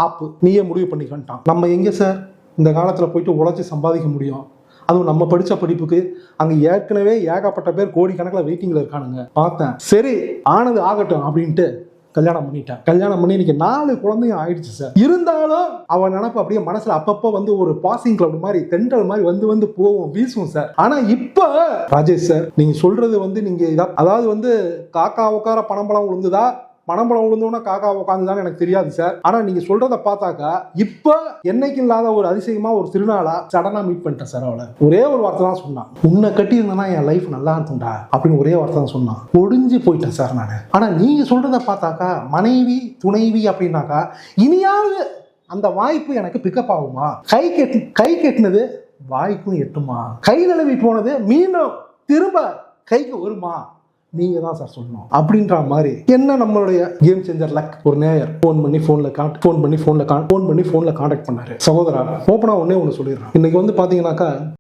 ஆப்பு நீயே முடிவு பண்ணிக்கிட்டான். நம்ம எங்கே சார் இந்த காலத்தில் போயிட்டு உழைச்சி சம்பாதிக்க முடியும்? அதுவும் நம்ம படித்த படிப்புக்கு அங்கே ஏற்கனவே ஏகப்பட்ட பேர் கோடிக்கணக்கில் வெயிட்டிங்கில் இருக்கானுங்க. பார்த்தேன், சரி ஆனது ஆகட்டும் அப்படின்ட்டு கல்யாணம் பண்ணிட்டேன். கல்யாணம் பண்ணி இன்னைக்கு 4 குழந்தையும் ஆயிடுச்சு சார். இருந்தாலும் அவன் நினைப்பு அப்படியே மனசுல அப்பப்போ வந்து ஒரு பாசிங் கிளவுட் மாதிரி தென்றல் மாதிரி வந்து போகும், வீசும் சார். ஆனா இப்ப ராஜேஷ் சார், நீங்க சொல்றது வந்து நீங்க அதாவது வந்து காக்கா உட்கார பணம்பழம் விழுந்துதா, பணம்பழம் விழுந்தோன்னா காக்கா உட்காந்துதான் எனக்கு தெரியாது சார். ஆனா நீங்க சொல்றத பார்த்தாக்கா இப்ப என்னைக்கு இல்லாத ஒரு அதிசயமா ஒரு திருநாளா சடனா மீட் பண்ணிட்டேன் சார். அவளை ஒரே ஒரு வார்த்தை தான் சொன்னான், உன்னை கட்டி இருந்தேன்னா என் லைஃப் நல்லா இருக்கும்டா அப்படின்னு ஒரே வார்த்தை தான் சொன்னான். ஒடிஞ்சு போயிட்டேன் சார் நான். ஆனா நீங்க சொல்றத பார்த்தாக்கா மனைவி துணைவி அப்படின்னாக்கா இனியாவது அந்த வாய்ப்பு எனக்கு பிக்கப் ஆகுமா? கை கெட்டினது வாய்ப்பும் எட்டுமா? கை நழுவி போனது மீண்டும் திரும்ப கைக்கு வருமா? நீங்க தான் சார் சொல்லணும் அப்படின்ற மாதிரி. என்ன நம்மளுடைய கேம் சேஞ்சர் லக், ஒரு நேயர் ஃபோன் பண்ணி ஃபோன்ல கான்டாக்ட் பண்ணாரு. சகோதரா, ஓப்பனா ஒன்னே ஒன்று சொல்லிடுறேன். இன்னைக்கு வந்து பாத்தீங்கன்னாக்கா